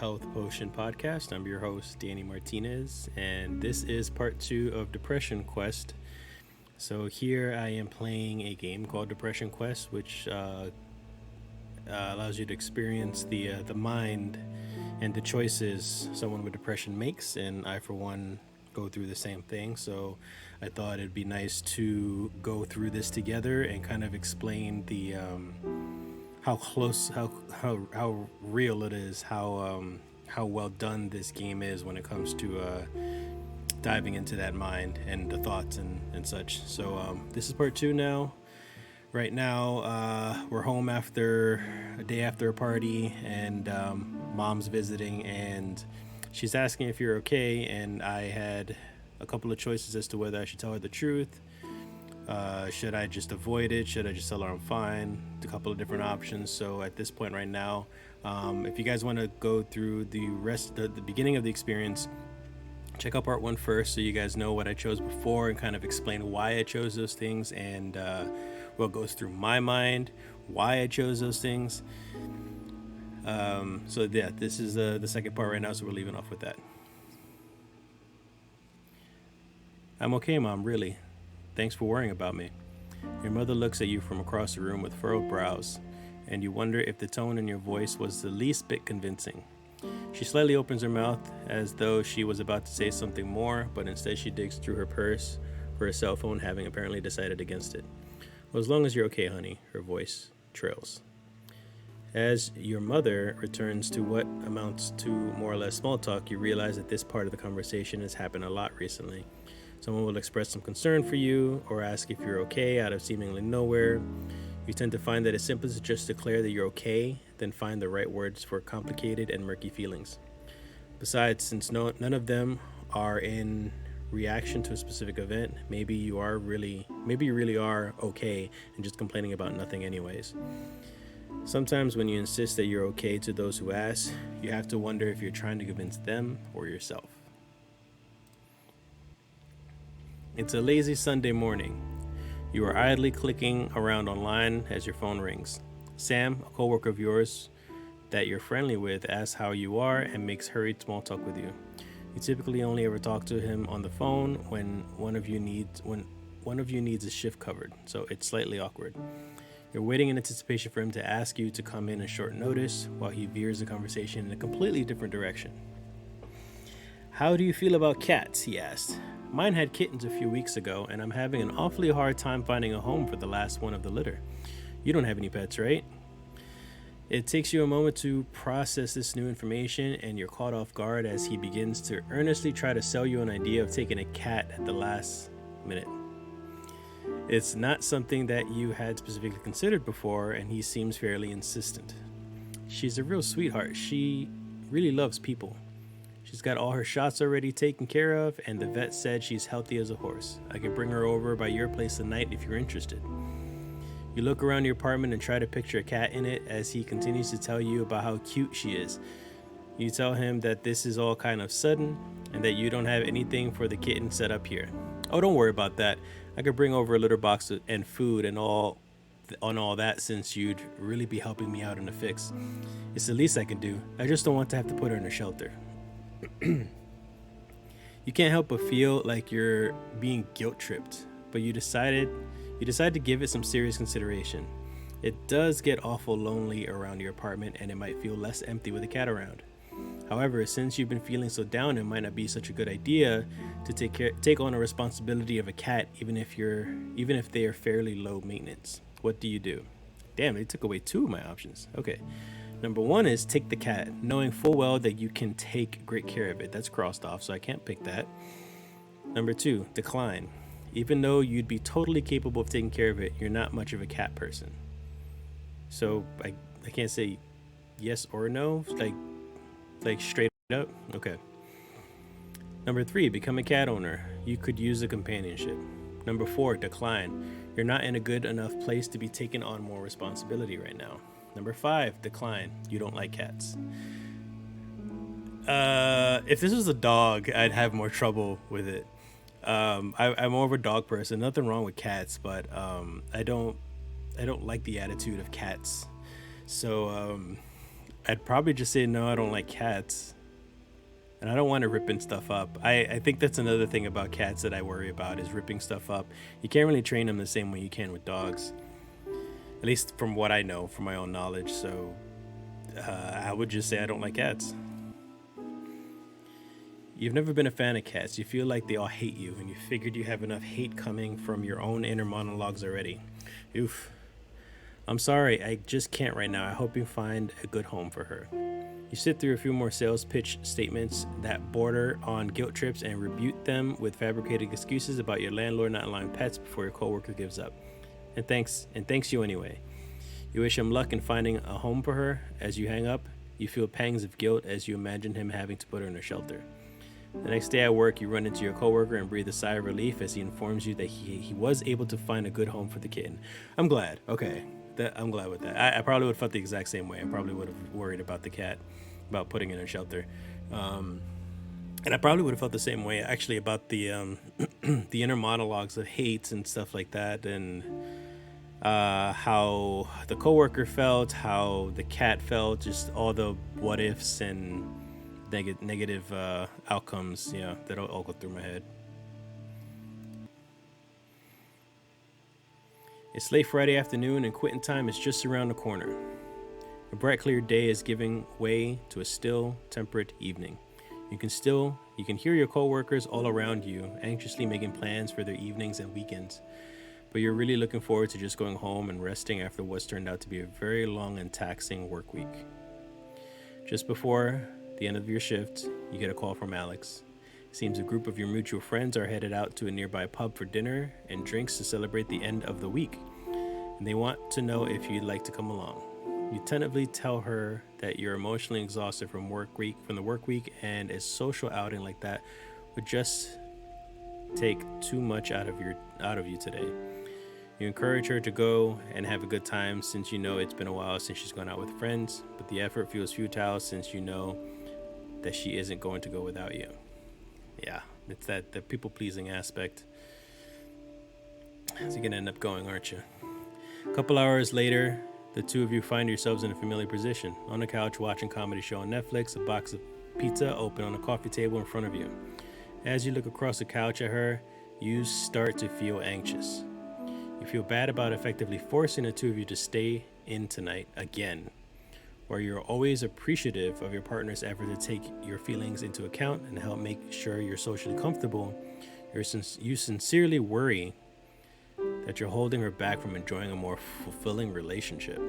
Health Potion Podcast. I'm your host, Danny Martinez, and this is part 2 of Depression Quest. So here I am playing a game called Depression Quest, which allows you to experience the mind and the choices someone with depression makes, and I, for one, go through the same thing. So I thought it'd be nice to go through this together and kind of explain the how close, how real it is, how well done this game is when it comes to diving into that mind and the thoughts and such. So this is part 2 now. Right now, we're home after a day after a party, and mom's visiting, and she's asking if you're okay, and I had a couple of choices as to whether I should tell her the truth. Should I just avoid it? Should I just tell her I'm fine? A couple of different options. So at this point right now, if you guys want to go through the rest, the beginning of the experience, check out part 1 first so you guys know what I chose before and kind of explain why I chose those things, and what goes through my mind, why I chose those things. So yeah, this is the second part right now, so we're leaving off with that. I'm okay, Mom, really. Thanks for worrying about me. Your mother looks at you from across the room with furrowed brows, and you wonder if the tone in your voice was the least bit convincing. She slightly opens her mouth as though she was about to say something more, but instead she digs through her purse for her cell phone, having apparently decided against it. Well, as long as you're okay, honey, her voice trails. As your mother returns to what amounts to more or less small talk, you realize that this part of the conversation has happened a lot recently. Someone will express some concern for you or ask if you're okay out of seemingly nowhere. You tend to find that it's simpler to just declare that you're okay than find the right words for complicated and murky feelings. Besides, since none of them are in reaction to a specific event, maybe you really are okay and just complaining about nothing anyways. Sometimes when you insist that you're okay to those who ask, you have to wonder if you're trying to convince them or yourself. It's a lazy Sunday morning. You are idly clicking around online as your phone rings. Sam, a coworker of yours that you're friendly with, asks how you are and makes hurried small talk with you. You typically only ever talk to him on the phone when one of you needs a shift covered, so it's slightly awkward. You're waiting in anticipation for him to ask you to come in at short notice while he veers the conversation in a completely different direction. How do you feel about cats? He asked. Mine had kittens a few weeks ago, and I'm having an awfully hard time finding a home for the last one of the litter. You don't have any pets, right? It takes you a moment to process this new information, and you're caught off guard as he begins to earnestly try to sell you an idea of taking a cat at the last minute. It's not something that you had specifically considered before, and he seems fairly insistent. She's a real sweetheart. She really loves people. She's got all her shots already taken care of, and the vet said she's healthy as a horse. I could bring her over by your place tonight if you're interested. You look around your apartment and try to picture a cat in it as he continues to tell you about how cute she is. You tell him that this is all kind of sudden and that you don't have anything for the kitten set up here. Oh, don't worry about that. I could bring over a litter box and food and all that, since you'd really be helping me out in a fix. It's the least I can do. I just don't want to have to put her in a shelter. You can't help but feel like you're being guilt-tripped, but you decide to give it some serious consideration. It does get awful lonely around your apartment, and it might feel less empty with a cat around. However, since you've been feeling so down, it might not be such a good idea to take on a responsibility of a cat, even if they are fairly low maintenance. What do you do? Damn, they took away 2 of my options. Okay. Number 1 is take the cat, knowing full well that you can take great care of it. That's crossed off, so I can't pick that. Number 2, decline. Even though you'd be totally capable of taking care of it, you're not much of a cat person. So I can't say yes or no, like straight up. Okay. Number 3, become a cat owner. You could use a companionship. Number 4, decline. You're not in a good enough place to be taking on more responsibility right now. Number 5, decline. You don't like cats. If this was a dog, I'd have more trouble with it. I'm more of a dog person. Nothing wrong with cats, but I don't like the attitude of cats. So I'd probably just say no, I don't like cats. And I don't want to ripping stuff up. I think that's another thing about cats that I worry about is ripping stuff up. You can't really train them the same way you can with dogs, at least from what I know, from my own knowledge. So I would just say I don't like cats. You've never been a fan of cats. You feel like they all hate you, and you figured you have enough hate coming from your own inner monologues already. Oof. I'm sorry, I just can't right now. I hope you find a good home for her. You sit through a few more sales pitch statements that border on guilt trips and rebuke them with fabricated excuses about your landlord not allowing pets before your coworker gives up. And thanks you anyway. You wish him luck in finding a home for her. As you hang up, you feel pangs of guilt as you imagine him having to put her in a shelter. The next day at work, you run into your coworker and breathe a sigh of relief as he informs you that he was able to find a good home for the kitten. I'm glad. Okay. I'm glad with that. I probably would have felt the exact same way. I probably would have worried about the cat, about putting it in a shelter. And I probably would have felt the same way actually about the the inner monologues of hates and stuff like that, and how the coworker felt, how the cat felt, just all the what ifs and negative outcomes, that all go through my head. It's late Friday afternoon and quitting time is just around the corner. A bright, clear day is giving way to a still, temperate evening. You can hear your coworkers all around you, anxiously making plans for their evenings and weekends. But you're really looking forward to just going home and resting after what's turned out to be a very long and taxing work week. Just before the end of your shift, you get a call from Alex. It seems a group of your mutual friends are headed out to a nearby pub for dinner and drinks to celebrate the end of the week, and they want to know if you'd like to come along. You tentatively tell her that you're emotionally exhausted from the work week, and a social outing like that would just take too much out of you today. You encourage her to go and have a good time since you know it's been a while since she's gone out with friends, but the effort feels futile since you know that she isn't going to go without you. Yeah, it's the people pleasing aspect. So you're gonna end up going, aren't you? A couple hours later, the two of you find yourselves in a familiar position, on the couch watching a comedy show on Netflix, a box of pizza open on a coffee table in front of you. As you look across the couch at her, you start to feel anxious. You feel bad about effectively forcing the two of you to stay in tonight again. Where you're always appreciative of your partner's effort to take your feelings into account and help make sure you're socially comfortable, you sincerely worry that you're holding her back from enjoying a more fulfilling relationship.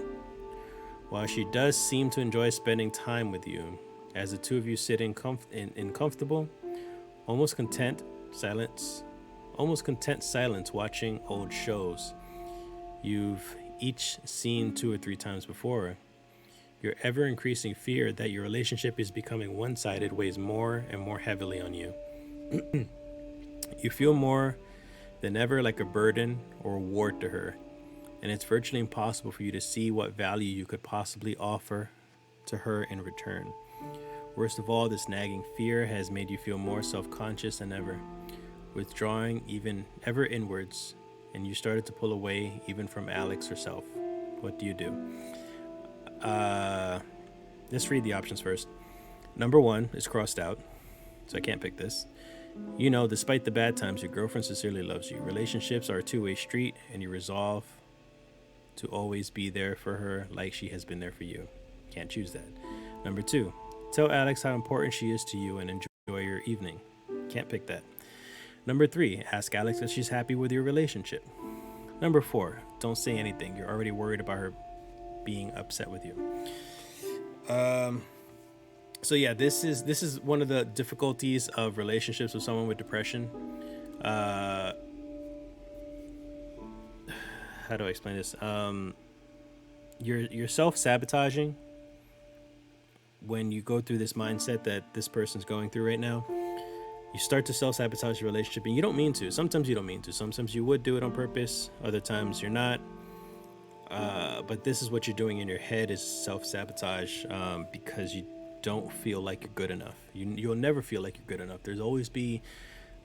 While she does seem to enjoy spending time with you, as the two of you sit in comfortable, almost content silence watching old shows you've each seen 2 or 3 times before, your ever-increasing fear that your relationship is becoming one-sided weighs more and more heavily on you. You feel more than ever like a burden or a ward to her, and it's virtually impossible for you to see what value you could possibly offer to her in return. Worst of all, this nagging fear has made you feel more self-conscious than ever, withdrawing even ever inwards, and you started to pull away even from Alex herself. What do you do? Let's read the options first. Number 1 is crossed out, so I can't pick this. You know, despite the bad times, your girlfriend sincerely loves you. Relationships are a two-way street, and you resolve to always be there for her like she has been there for you. Can't choose that. Number 2, tell Alex how important she is to you and enjoy your evening. Can't pick that. Number 3, ask Alex if she's happy with your relationship. Number 4, don't say anything. You're already worried about her being upset with you. So yeah, this is one of the difficulties of relationships with someone with depression. How do I explain this? You're self-sabotaging when you go through this mindset that this person's going through right now. You start to self-sabotage your relationship, and you don't mean to. Sometimes you don't mean to. Sometimes you would do it on purpose. Other times you're not. But this is what you're doing in your head, is self-sabotage, because you don't feel like you're good enough. You'll never feel like you're good enough. There's always be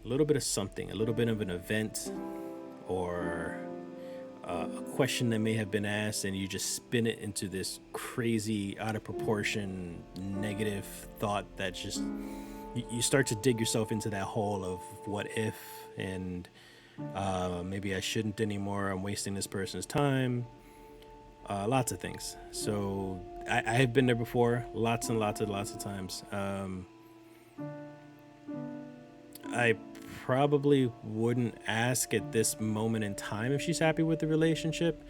a little bit of something, a little bit of an event, or a question that may have been asked, and you just spin it into this crazy, out of proportion, negative thought that just you start to dig yourself into that hole of what if, and maybe I shouldn't anymore. I'm wasting this person's time. Lots of things. So I have been there before, lots and lots of times. I probably wouldn't ask at this moment in time if she's happy with the relationship.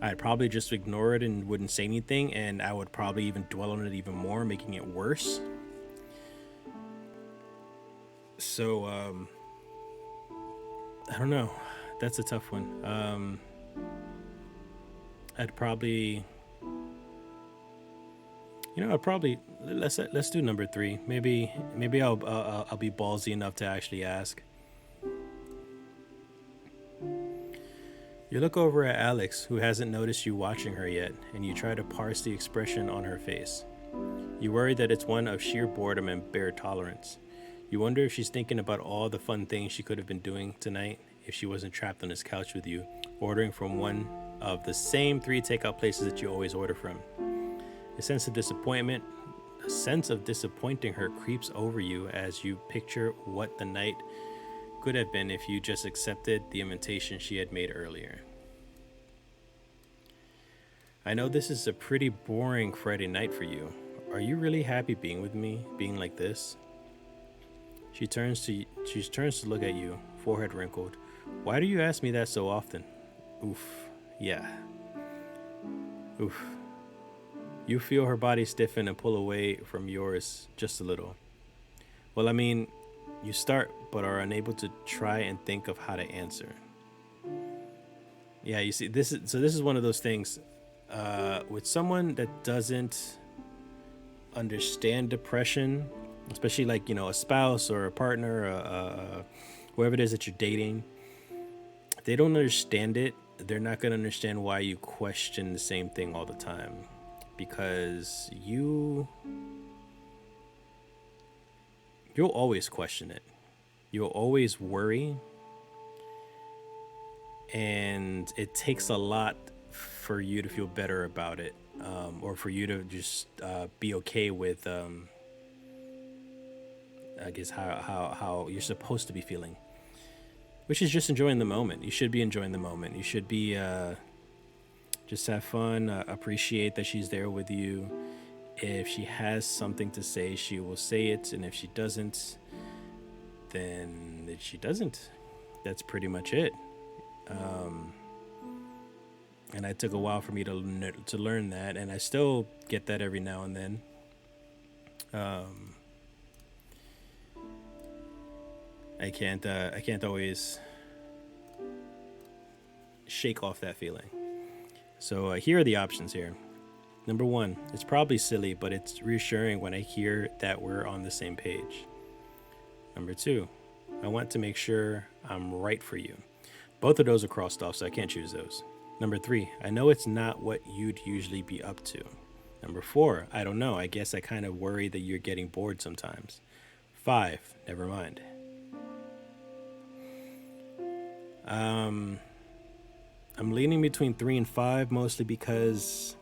I'd probably just ignore it and wouldn't say anything, and I would probably even dwell on it even more, making it worse. So, I don't know. That's a tough one. I'd probably, I'd probably let's do number three. Maybe I'll be ballsy enough to actually ask. You look over at Alex, who hasn't noticed you watching her yet, and you try to parse the expression on her face. You worry that it's one of sheer boredom and bare tolerance. You wonder if she's thinking about all the fun things she could have been doing tonight if she wasn't trapped on this couch with you, ordering from one of the same 3 takeout places that you always order from. A sense of disappointing her creeps over you as you picture what the night could have been if you just accepted the invitation she had made earlier. I know this is a pretty boring Friday night for you. Are you really happy being with me, being like this? She turns to look at you, forehead wrinkled. Why do you ask me that so often? Oof. Yeah. Oof. You feel her body stiffen and pull away from yours just a little. Well, I mean, you start but are unable to try and think of how to answer. Yeah, you see, this is one of those things with someone that doesn't understand depression, especially like, a spouse or a partner, whoever it is that you're dating. If they don't understand it, they're not going to understand why you question the same thing all the time, because you'll always question it. You'll always worry, and it takes a lot for you to feel better about it, or for you to just be okay with, I guess, how you're supposed to be feeling, which is just enjoying the moment. You should be enjoying the moment. You should be just have fun, appreciate that she's there with you. If she has something to say, she will say it, and if she doesn't, then she doesn't. That's pretty much it. And it took a while for me to learn that, and I still get that every now and then. I can't always shake off that feeling. So here are the options here. Number 1, it's probably silly, but it's reassuring when I hear that we're on the same page. Number 2, I want to make sure I'm right for you. Both of those are crossed off, so I can't choose those. Number 3, I know it's not what you'd usually be up to. Number 4, I don't know. I guess I kind of worry that you're getting bored sometimes. 5, never mind. I'm leaning between 3 and 5, mostly because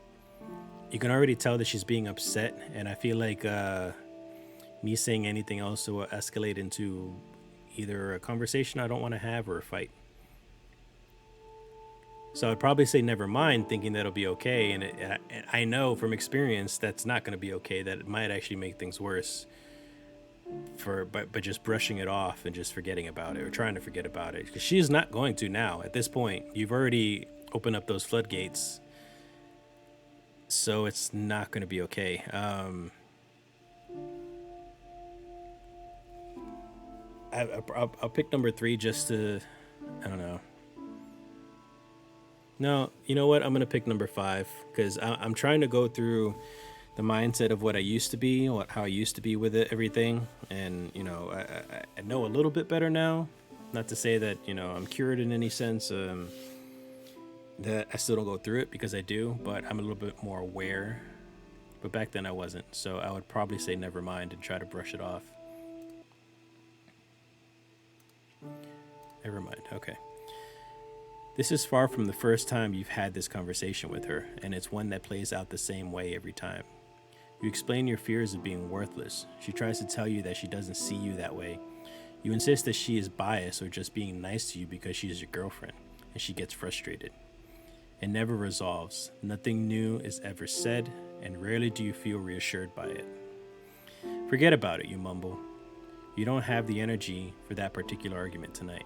you can already tell that she's being upset, and I feel like me saying anything else will escalate into either a conversation I don't want to have or a fight. So I'd probably say never mind, thinking that'll be okay, and I know from experience that's not going to be okay, that it might actually make things worse but just brushing it off and just forgetting about it, or trying to forget about it, because she's not going to now. At this point, you've already opened up those floodgates, so it's not going to be okay. I'll pick number 3 just to, I don't know. No, you know what? I'm going to pick number 5, because I'm trying to go through the mindset of what I used to be, how I used to be with everything. And, I know a little bit better now. Not to say that, I'm cured in any sense, that I still don't go through it, because I do, but I'm a little bit more aware. But back then I wasn't. So I would probably say never mind and try to brush it off. Never mind. Okay. This is far from the first time you've had this conversation with her, and it's one that plays out the same way every time. You explain your fears of being worthless. She tries to tell you that she doesn't see you that way. You insist that she is biased or just being nice to you because she is your girlfriend, and she gets frustrated. It never resolves. Nothing new is ever said, and rarely do you feel reassured by it. Forget about it, you mumble. You don't have the energy for that particular argument tonight.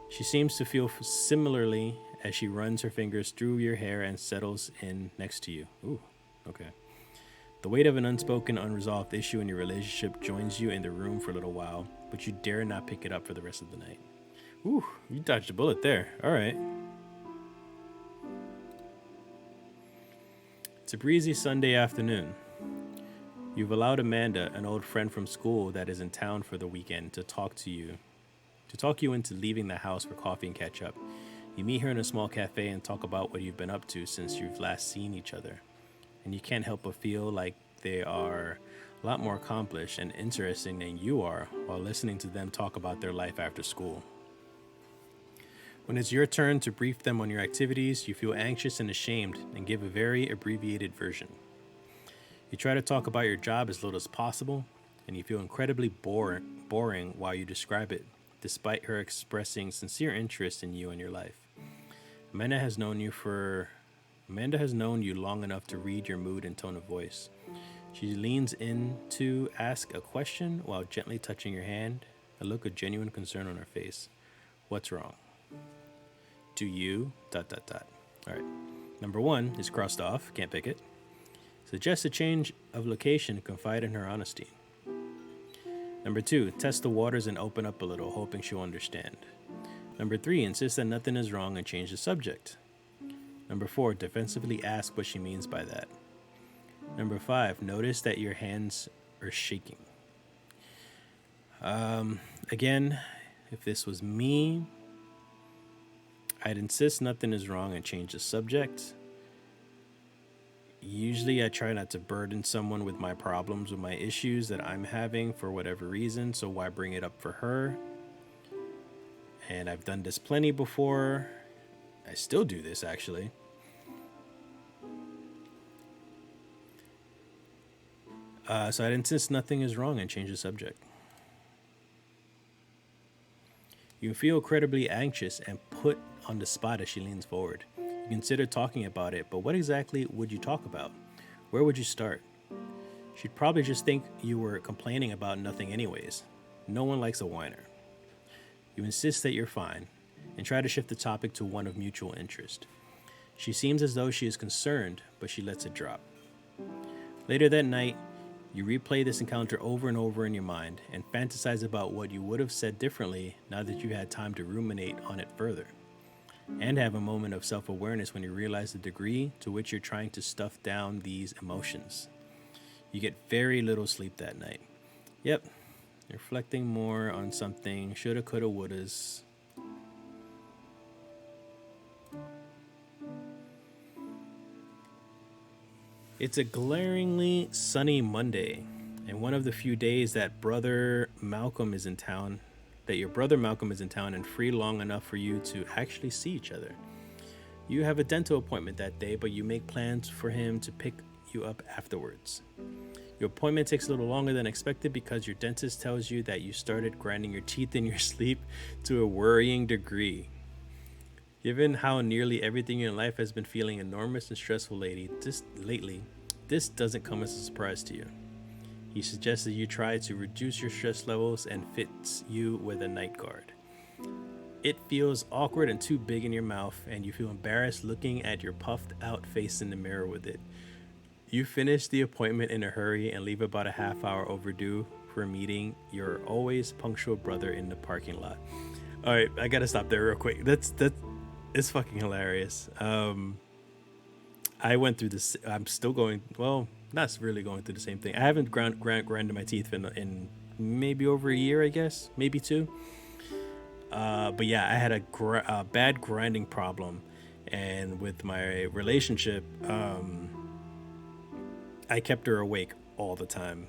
She seems to feel similarly as she runs her fingers through your hair and settles in next to you. Ooh, okay. The weight of an unspoken, unresolved issue in your relationship joins you in the room for a little while, but you dare not pick it up for the rest of the night. Ooh, you dodged a bullet there. All right. It's a breezy Sunday afternoon. You've allowed Amanda, an old friend from school that is in town for the weekend, to talk you into leaving the house for coffee and catch up. You meet her in a small cafe and talk about what you've been up to since you've last seen each other. And you can't help but feel like they are a lot more accomplished and interesting than you are while listening to them talk about their life after school. When it's your turn to brief them on your activities, you feel anxious and ashamed and give a very abbreviated version. You try to talk about your job as little as possible, and you feel incredibly boring while you describe it, despite her expressing sincere interest in you and your life. Amanda has known you long enough to read your mood and tone of voice. She leans in to ask a question while gently touching your hand, a look of genuine concern on her face. What's wrong? Do you... All right. Number 1 is crossed off. Can't pick it. Suggest a change of location. Confide in her honesty. Number 2, test the waters and open up a little, hoping she'll understand. Number 3, insist that nothing is wrong and change the subject. Number 4, defensively ask what she means by that. Number 5, notice that your hands are shaking. Again, if this was me, I'd insist nothing is wrong and change the subject. Usually I try not to burden someone with my problems, with my issues that I'm having for whatever reason, so why bring it up for her? And I've done this plenty before. I still do this, actually. So I'd insist nothing is wrong and change the subject. You feel incredibly anxious and put on the spot as she leans forward. You consider talking about it, but what exactly would you talk about? Where would you start? She'd probably just think you were complaining about nothing anyways. No one likes a whiner. You insist that you're fine and try to shift the topic to one of mutual interest. She seems as though she is concerned, but she lets it drop. Later that night, you replay this encounter over and over in your mind and fantasize about what you would have said differently now that you had time to ruminate on it further. And have a moment of self-awareness when you realize the degree to which you're trying to stuff down these emotions. You get very little sleep that night. Yep, reflecting more on something shoulda, coulda, wouldas. It's a glaringly sunny Monday, and one of the few days that your brother Malcolm is in town and free long enough for you to actually see each other. You have a dental appointment that day, but you make plans for him to pick you up afterwards. Your appointment takes a little longer than expected because your dentist tells you that you started grinding your teeth in your sleep to a worrying degree. Given how nearly everything in your life has been feeling enormous and stressful lately, this doesn't come as a surprise to you. He suggests that you try to reduce your stress levels and fits you with a night guard. It feels awkward and too big in your mouth, and you feel embarrassed looking at your puffed out face in the mirror with it. You finish the appointment in a hurry and leave about a half hour overdue for meeting your always punctual brother in the parking lot. All right, I gotta stop there real quick. It's fucking hilarious. I went through this. I'm still going. Well, not really going through the same thing. I haven't grinded my teeth in maybe over a year, I guess, maybe 2. But yeah, I had a bad grinding problem, and with my relationship, I kept her awake all the time,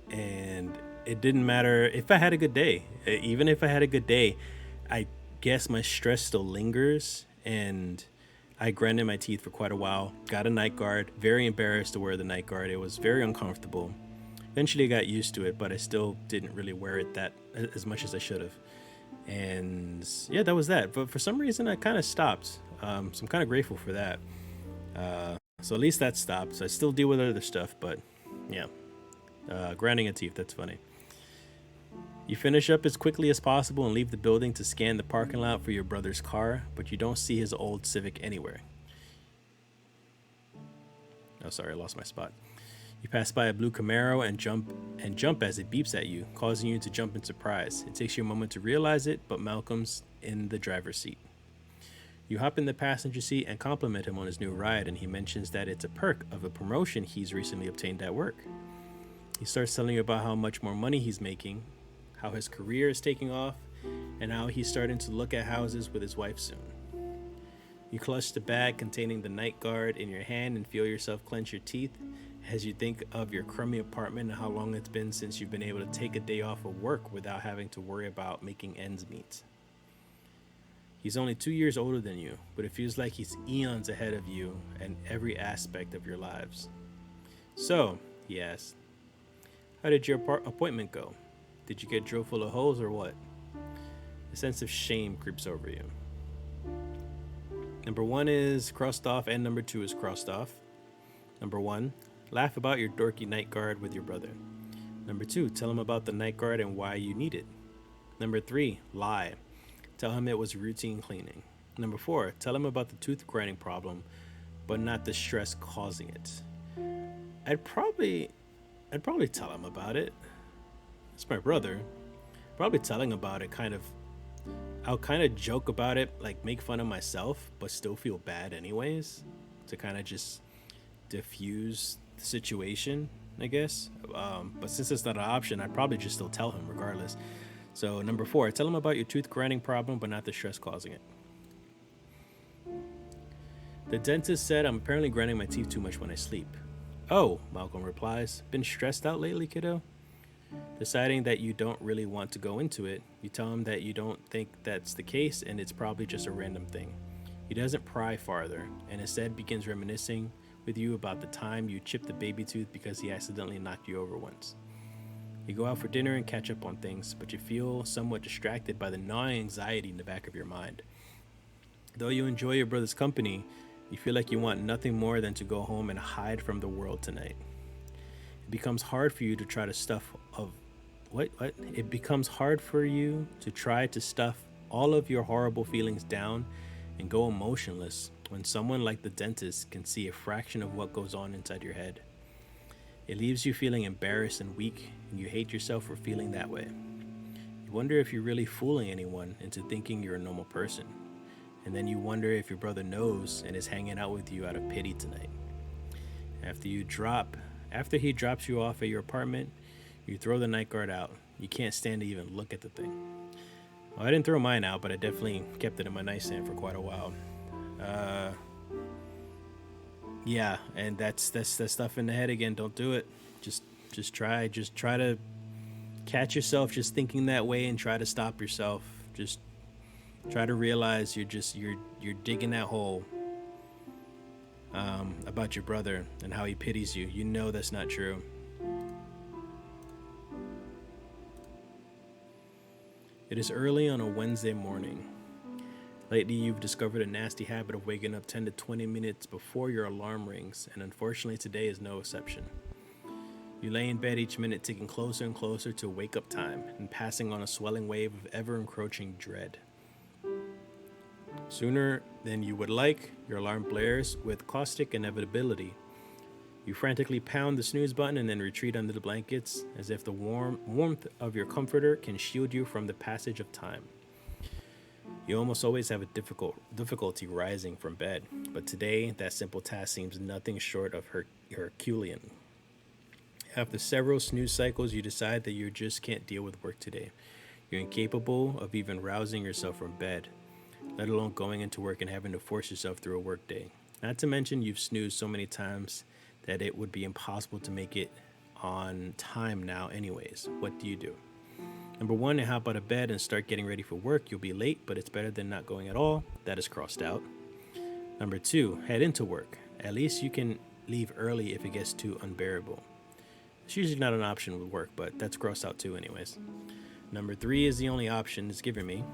and it didn't matter if I had a good day. Even if I had a good day, I guess my stress still lingers, and I grinded my teeth for quite a while. Got a night guard. Very embarrassed to wear the night guard. It was very uncomfortable. Eventually, I got used to it, but I still didn't really wear it that as much as I should have. And yeah, that was that. But for some reason, I kind of stopped. So I'm kind of grateful for that. So at least that stopped. So I still deal with other stuff, but yeah, grinding a teeth. That's funny. You finish up as quickly as possible and leave the building to scan the parking lot for your brother's car, but you don't see his old Civic anywhere. Oh, sorry, I lost my spot. You pass by a blue Camaro and jump as it beeps at you, causing you to jump in surprise. It takes you a moment to realize it, but Malcolm's in the driver's seat. You hop in the passenger seat and compliment him on his new ride, and he mentions that it's a perk of a promotion he's recently obtained at work. He starts telling you about how much more money he's making, how his career is taking off, and how he's starting to look at houses with his wife soon. You clutch the bag containing the night guard in your hand and feel yourself clench your teeth as you think of your crummy apartment and how long it's been since you've been able to take a day off of work without having to worry about making ends meet. He's only 2 years older than you, but it feels like he's eons ahead of you in every aspect of your lives. So, he asks, how did your appointment go? Did you get drilled full of holes or what? A sense of shame creeps over you. Number 1 is crossed off and number 2 is crossed off. Number 1, laugh about your dorky night guard with your brother. Number 2, tell him about the night guard and why you need it. Number 3, lie. Tell him it was routine cleaning. Number 4, tell him about the tooth grinding problem, but not the stress causing it. I'd probably tell him about it. It's my brother. Probably telling about it I'll kind of joke about it, like make fun of myself, but still feel bad anyways, to kind of just diffuse the situation, I guess. But since it's not an option, I'd probably just still tell him regardless. So number 4, tell him about your tooth grinding problem, but not the stress causing it. The dentist said I'm apparently grinding my teeth too much when I sleep. Oh, Malcolm replies. Been stressed out lately, kiddo? Deciding that you don't really want to go into it, you tell him that you don't think that's the case and it's probably just a random thing. He doesn't pry farther and instead begins reminiscing with you about the time you chipped the baby tooth because he accidentally knocked you over once. You go out for dinner and catch up on things, but you feel somewhat distracted by the gnawing anxiety in the back of your mind. Though you enjoy your brother's company, you feel like you want nothing more than to go home and hide from the world tonight. It becomes hard for you to try to stuff of what? It becomes hard for you to try to stuff all of your horrible feelings down and go emotionless when someone like the dentist can see a fraction of what goes on inside your head. It leaves you feeling embarrassed and weak, and you hate yourself for feeling that way. You wonder if you're really fooling anyone into thinking you're a normal person. And then you wonder if your brother knows and is hanging out with you out of pity tonight. After he drops you off at your apartment, you throw the night guard out. You can't stand to even look at the thing. Well, I didn't throw mine out, but I definitely kept it in my nightstand for quite a while. Yeah, and that's that stuff in the head again. Don't do it. Just try to catch yourself just thinking that way and try to stop yourself. Just try to realize you're digging that hole about your brother and how he pities you. You know that's not true. It is early on a Wednesday morning. Lately, you've discovered a nasty habit of waking up 10 to 20 minutes before your alarm rings, and unfortunately today is no exception. You lay in bed each minute ticking closer and closer to wake-up time and passing on a swelling wave of ever-encroaching dread. Sooner than you would like, your alarm blares with caustic inevitability. You frantically pound the snooze button and then retreat under the blankets as if the warmth of your comforter can shield you from the passage of time. You almost always have a difficulty rising from bed, but today that simple task seems nothing short of Herculean. After several snooze cycles, you decide that you just can't deal with work today. You're incapable of even rousing yourself from bed, let alone going into work and having to force yourself through a work day. Not to mention you've snoozed so many times that it would be impossible to make it on time now anyways. What do you do? Number one, hop out of bed and start getting ready for work. You'll be late, but it's better than not going at all. That is crossed out. Number two, head into work. At least you can leave early if it gets too unbearable. It's usually not an option with work, but that's crossed out too, anyways. Number three is the only option it's given me.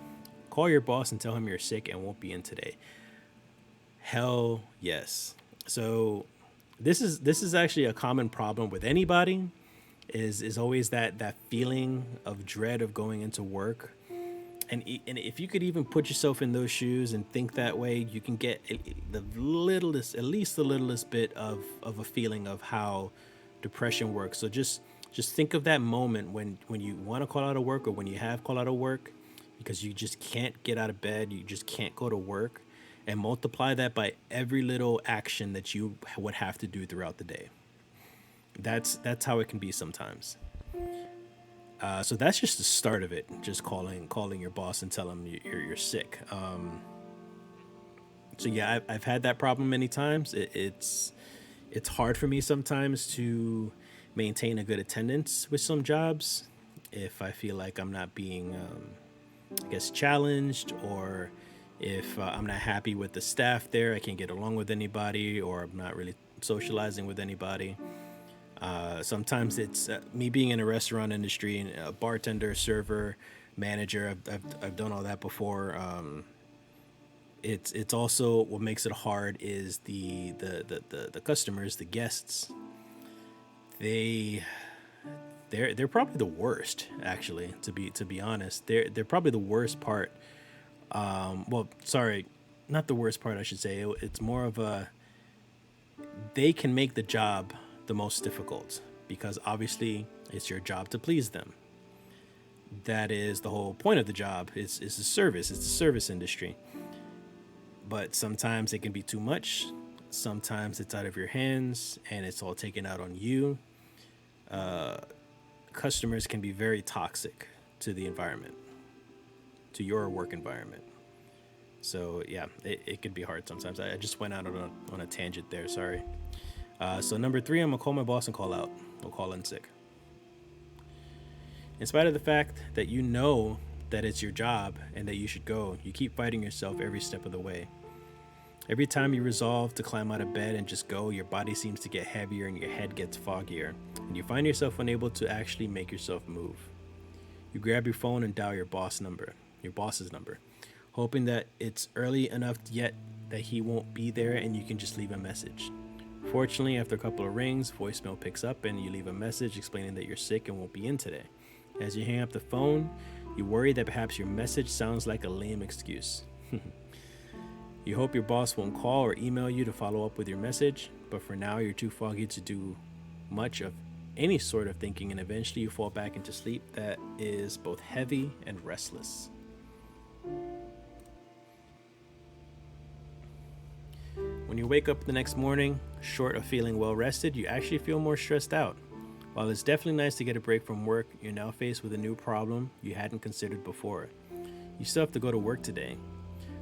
Call your boss and tell him you're sick and won't be in today. Hell yes. So this is actually a common problem with anybody. Is always that feeling of dread of going into work, and if you could even put yourself in those shoes and think that way, you can get the littlest, at least the littlest bit of a feeling of how depression works. So just think of that moment when you want to call out of work, or when you have called out of work because you just can't get out of bed, you just can't go to work, and multiply that by every little action that you would have to do throughout the day. That's how it can be sometimes. So that's just the start of it. Just calling your boss and tell him you're sick. So yeah, I've had that problem many times. It's hard for me sometimes to maintain a good attendance with some jobs if I feel like I'm not being, I guess, challenged, or if I'm not happy with the staff there, I can't get along with anybody, or I'm not really socializing with anybody. Sometimes it's me being in a restaurant industry, and a bartender, server, manager. I've done all that before. It's also what makes it hard is the customers, the guests. They're probably the worst, actually. To be honest, they're probably the worst part. Well, sorry, not the worst part. I should say it's more of a, they can make the job the most difficult, because obviously it's your job to please them. That is the whole point of the job. It's a service. It's a service industry. But sometimes it can be too much. Sometimes it's out of your hands and it's all taken out on you. Customers can be very toxic to the environment, to your work environment. So yeah, it could be hard sometimes. I just went out on a tangent there. Sorry. So number three, I'm gonna call my boss and call out. I'll call in sick. In spite of the fact that you know that it's your job and that you should go, you keep fighting yourself every step of the way. Every time you resolve to climb out of bed and just go, your body seems to get heavier and your head gets foggier, and you find yourself unable to actually make yourself move. You grab your phone and dial your boss's number, hoping that it's early enough yet that he won't be there and you can just leave a message. Fortunately, after a couple of rings, voicemail picks up and you leave a message explaining that you're sick and won't be in today. As you hang up the phone, you worry that perhaps your message sounds like a lame excuse. You hope your boss won't call or email you to follow up with your message, but for now you're too foggy to do much of any sort of thinking, and eventually you fall back into sleep that is both heavy and restless. When you wake up the next morning, short of feeling well rested, you actually feel more stressed out. While it's definitely nice to get a break from work, you're now faced with a new problem you hadn't considered before. You still have to go to work today.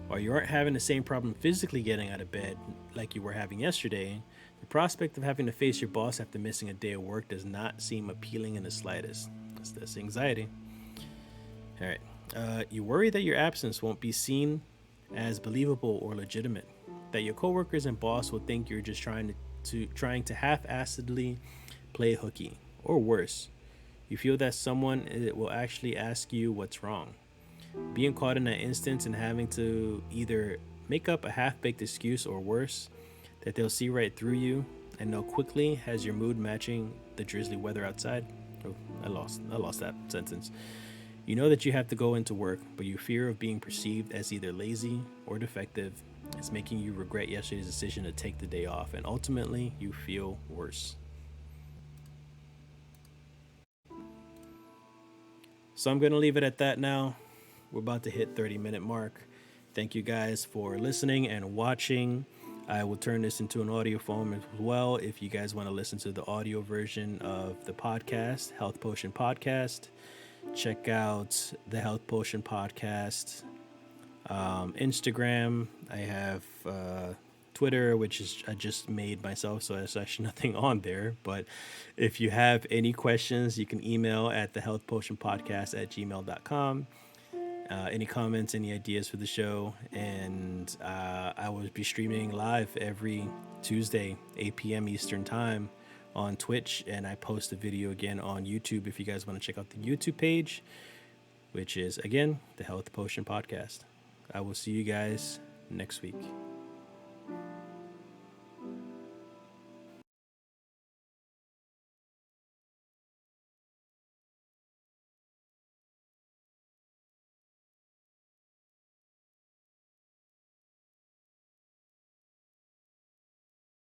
While you aren't having the same problem physically getting out of bed like you were having yesterday, the prospect of having to face your boss after missing a day of work does not seem appealing in the slightest. That's anxiety. All right. You worry that your absence won't be seen as believable or legitimate, that your coworkers and boss will think you're just trying to half-assedly play hooky, or worse. You feel that someone will actually ask you what's wrong. Being caught in that instance and having to either make up a half-baked excuse, or worse, that they'll see right through you and know quickly has your mood matching the drizzly weather outside. Oh, I lost that sentence. You know that you have to go into work, but your fear of being perceived as either lazy or defective is making you regret yesterday's decision to take the day off, and ultimately you feel worse. So I'm going to leave it at that now. We're about to hit 30-minute mark. Thank you guys for listening and watching. I will turn this into an audio form as well if you guys want to listen to the audio version of the podcast, Health Potion Podcast. Check out the Health Potion Podcast Instagram. I have Twitter, which is I just made myself, so there's actually nothing on there. But if you have any questions, you can email at thehealthpotionpodcast@gmail.com. Any comments, any ideas for the show, and I will be streaming live every Tuesday, 8 p.m. Eastern Time on Twitch, and I post a video again on YouTube if you guys want to check out the YouTube page, which is, again, the Health Potion Podcast. I will see you guys next week.